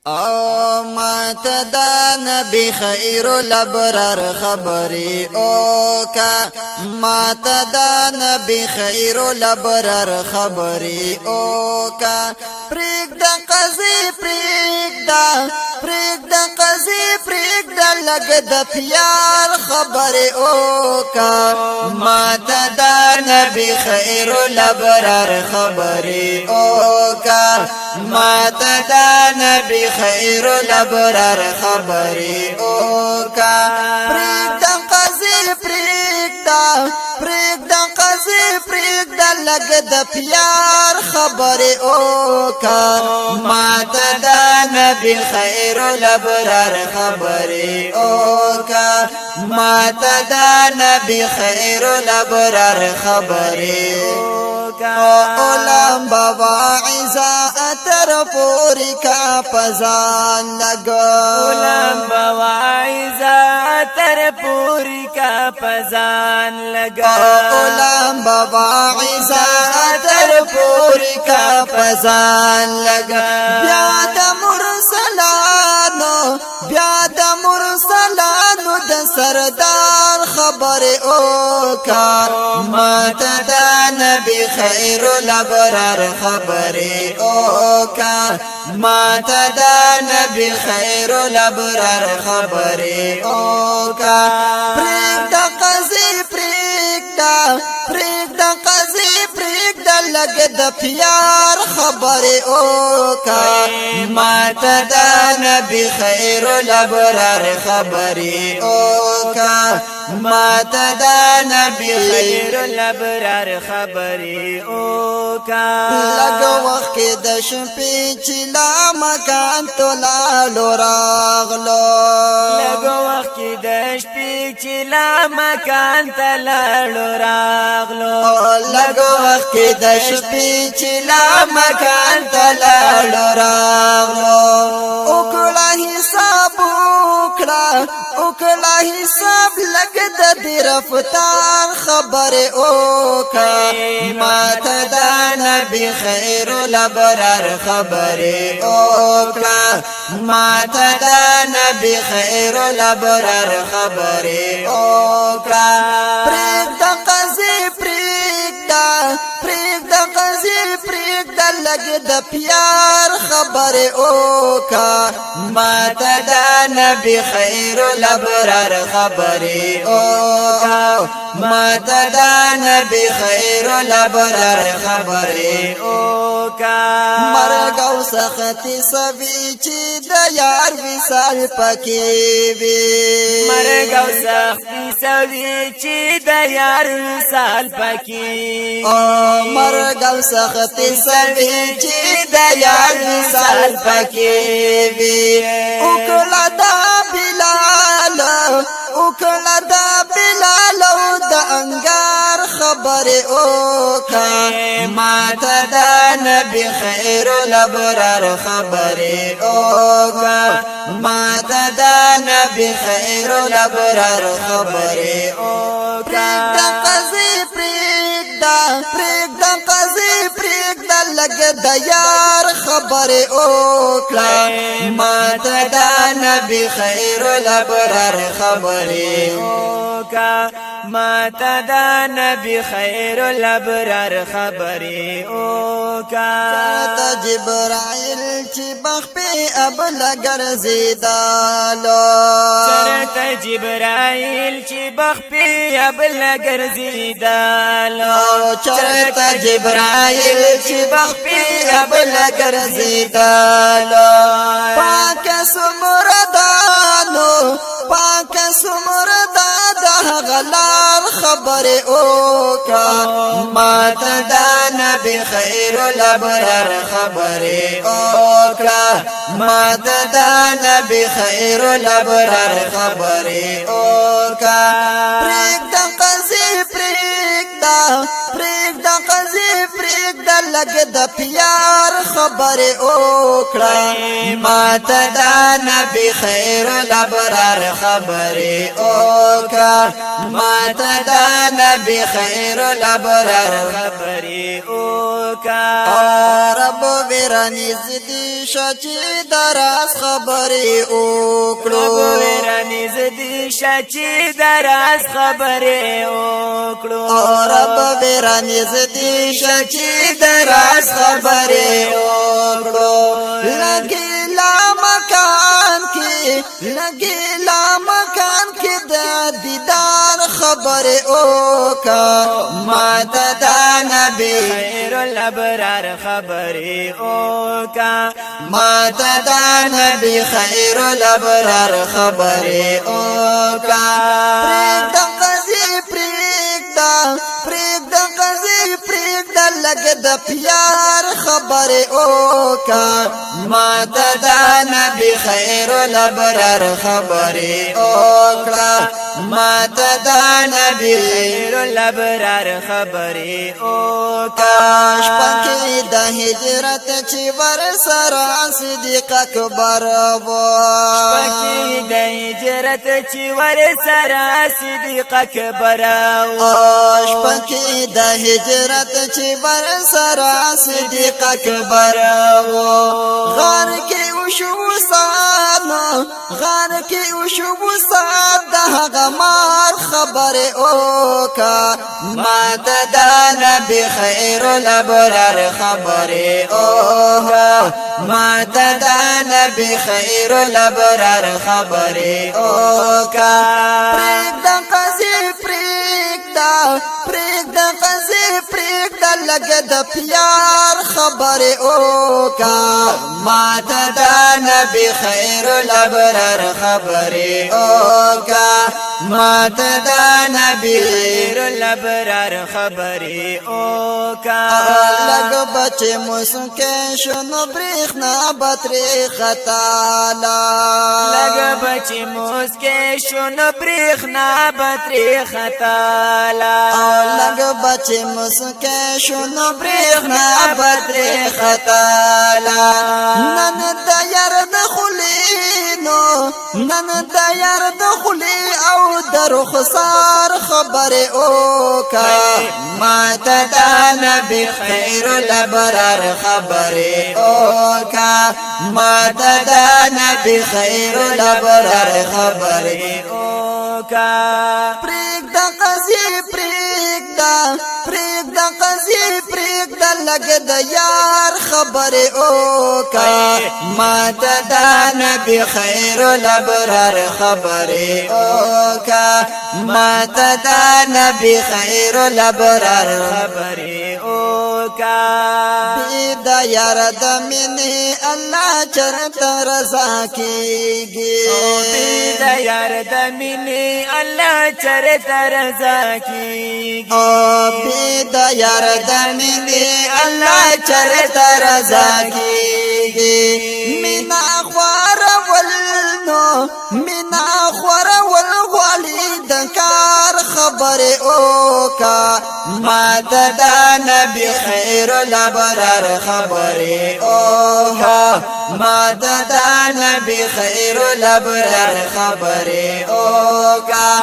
او مات دا نبی خیر الابرار خبری او کا مات دا نبی خیر الابرار خبری او کا پریک دا قضی پریک دا قضی پریک دا لگ دا پیار خبری او کا مات دا نبی خیر الابرار خبری او کا مات دا نبی خیر الابرار خبری او کا پریک دا قضی پریک دا قضی پریک دا لگ دا پیار خبری او کا مات دا نبی خیر الابرار خبری او کا مات دا نبی خیر الابرار خبری او کا علم بواعزا اتر پوری کا پزان لگو علم بواعزا اتر پوری کا پزان لگا علم بواعزا اتر پوری کا پزان لگا بیاد مرسلانو د سردار خبر او کا مات دا نبی خیر الابرار خبر او کا مات دا نبی خیر الابرار خبر او کا پریک دا قضی پریک دا قضی پریک دا لگ دا پیار خبر او کا مات دا نبی خیر الابرار خبر او کا مات دا نبی خیر الابرار خبر او کا لگ وقت د شپې چلا مکان تو لالو راغلو لگ وقت د شپې چلا مکان ته لاړو راغلو لگ وقت د شپې چلا مکان ته لاړو راغلو وکړه حساب لګ د دې رفتار خبر او کا مات دا نبی خیر الابرار خبر او کا مات دا نبی خیر الابرار خبر او کا پریک دا قضی پریک دا قضی پریک دا لگ دا پیار خبر او کا مات دا نبی خیر الابرار خبر او کا مات دا نبی خیر الابرار خبر او کا مرګ او سختی سوي چې د یار وصال پکې وي مرګ او سختی سوي چې د یار وصال پکې مرګ او سختی سوي چې د یار وصال پکې وي وکړه دا بلال او د انګار خبر او کا مات دا نبی خیر الابرار خبر او کا مات دا نبی خیر الابرار خبر او کا پریک دا قضی پریک دا لگ دا یار خبر او کا مات دا نبی خیر الابرار خبر او کا مات دا نبی خیر الابرار خبر او کا تا جبرائیل چی بخ پی اب لگرزیدالو چرتا جبرائیل چی بخ پی اب لگرزیدالو چرتا جبرائیل چی بخ پی اب لگرزیدالو پاک سمردانو غلار خبر او کا مات دا نبی خیر الابرار خبر او کا مات دا نبی خیر الابرار خبر او کا پریک دا قضی پریک دا لګ د پیار خبره وکړه ماته دا نبی خیر الابرار خبره وکړه ماته دا نبی خیر الابرار خبره وکړه رب ورانی زدي شچې دراز خبره وکړو ورانی زدي شچې دراز خبره وکړو رب ورانی زدي شچې دراز خبره وکړو لګي لا مکان کې د دیدار خبره وکړه ماته دا نبی خیر الابرار خبره وکړه ماته دا نبی خیر الابرار خبره وکړه پرېږده لګ د پیار خبره وکړه ماته دا نبی خیر الابرار خبره وکړه ماته دا نبی خیر الابرار خبره وکړه شپه کې د هجرت چې ور سره صدیق اکبر وو شپه کې د هجرت چې ور سره صدیق اکبر وو شپه کې د هجرت چې ور سره صدیق اکبر وو غار کې وشو سات د هغه مار خبره وکړه ماته دا نبی خیر الابرار خبره وکړه ماته دا نبی خیر الابرار خبره وکړه پرېږده لګ د پیار خبره وکړه ماته دا نبی خیر الابرار خبره وکړه ماته دا نبی خیر الابرار خبره وکړه لګ بچ مسکه شنو برېښنا بترې خطالا لګ بچ مسکه شنو برېښنا بترې خطالا لګ بچ مسکه شنو برېښنا بترې خطالا نن د یار د خلی او د رخسار خبره وکړه ماته دا نبی خیر الابرار خبره وکړه ماته دا نبی خیر الابرار خبره وکړه پرېږده لګ د یار خبره وکړه ماته دا نبی خیر الابرار خبره وکړه ماته دا نبی خیر الابرار خبره وکړه د یار د مینې الله چرته رضا کیږي د یار د مینې الله چرته رضا کیږي د یار د مینې الله چرته رضا کیږي مینا خورول غالي د کار خبره وکړه ماته دا نبی خیر الابرار خبره وکړه ماته دا نبی خیر الابرار خبره وکړه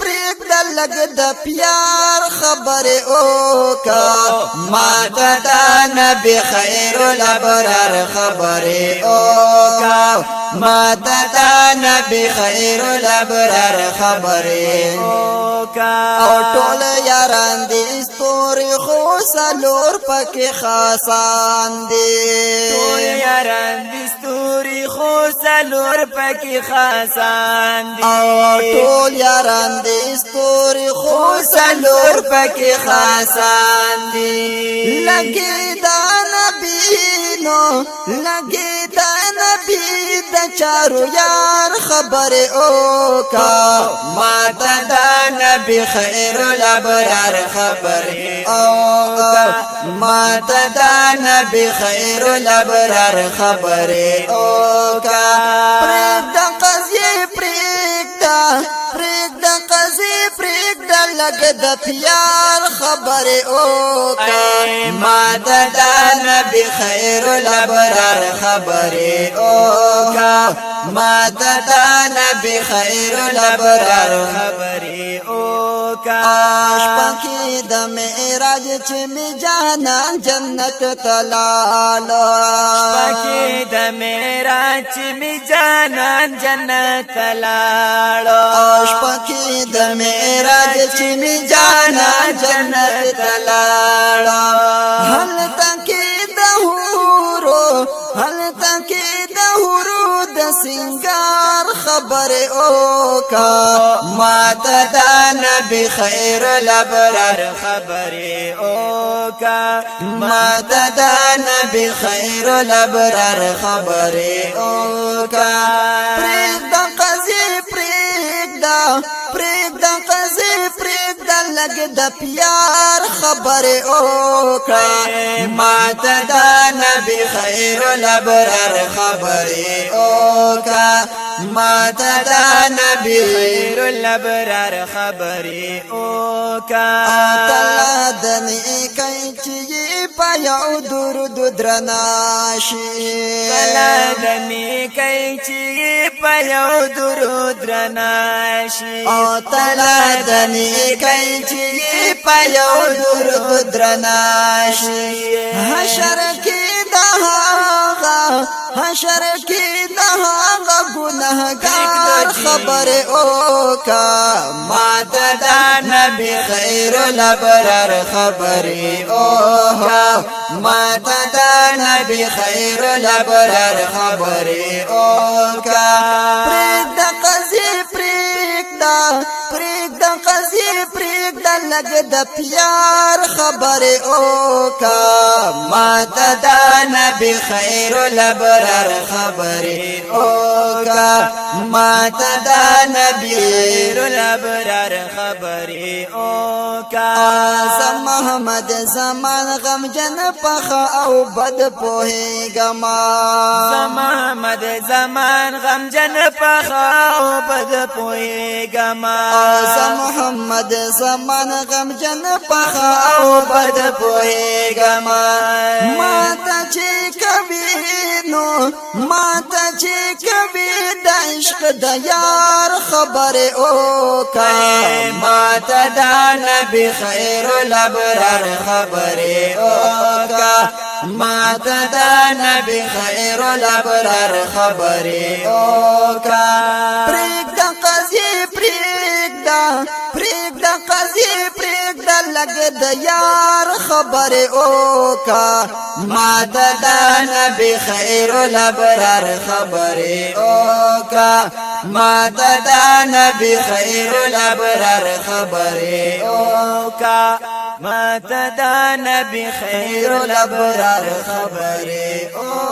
پرېږده لګ د پیار خبره وکړه ماته دا نبی خیر الابرار خبره وکړه ماته دا نبی خیر الابرار خبره وکړه او ټول یاران دي ستوري خو سلور پکې خاصان دي ټول یاران دي ستوري خو سلور پکې خاصان دي ټول یاران دي ستوري خو سلور پکې خاصان دي لګي دا نبی د چارو یار خبره وکړه ماته دا نبی خیر الابرار خبره وکړه ماته دا نبی خیر الابرار خبره وکړه پرېږده لګ د پیار خبره اوکا ما د نبی خیر الابرار خبره اوکا ما د نبی خیر الابرار خبره اوکا شپکی د معراج چې می جانان جنت تلالو شپکی د معراج چې می جانان جنت تلالو شپکی د معراج چې می جانان جنت تلالو هل تکي د هورو هل تکي د هورو د سنگار خبره اوکا ما د نبی خیر الابرار خبره اوکا ما د نبی خیر الابرار خبره اوکا پرېږده قضیې پرېږده قضیې پرېږده لږ د پیار خبره اوکا ما د نبی خیر الابرار خبره اوکا ما د نبی خیر الابرار خبره اوکا تلا د نیکۍ چې په یو درود درناشي تلا د نیکۍ چې په یو درود درناشي تلا د نیکۍ چې په یو درود درناشي حشر کې د هغه ګناهګار خبره اوکا ما د نبی خیر الابرار خبره اوکا ما د نبی خیر الابرار خبره اوکا پرېږده قضیې پرېږده قضیې پرېږده لږ د پیار خبره اوکا ما د نبی خیر الابرار خبره اوکا ما د نبی خیر الابرار خبره اوکا محمد زمان غمجن پخ او بد پوهیګما محمد زمان غمجن پخ او بد پوهیګما محمد زمان غمجن پخ او بد پوهیګما ماته چې کوي نو ماته چې کوي د عشق د یار خبره اوکا ماته د نبی خیر الابرار خبره اوکا ماته د نبی خیر الابرار خبره اوکا پرېږده قضیې پرېږده قضیې پرېږده لږ د یار خبره اوکا ماته د نبی خیر الابرار خبره اوکا ماته د نبی خیر الابرار خبره اوکا ماته د نبی خیر الابرار خبره اوکا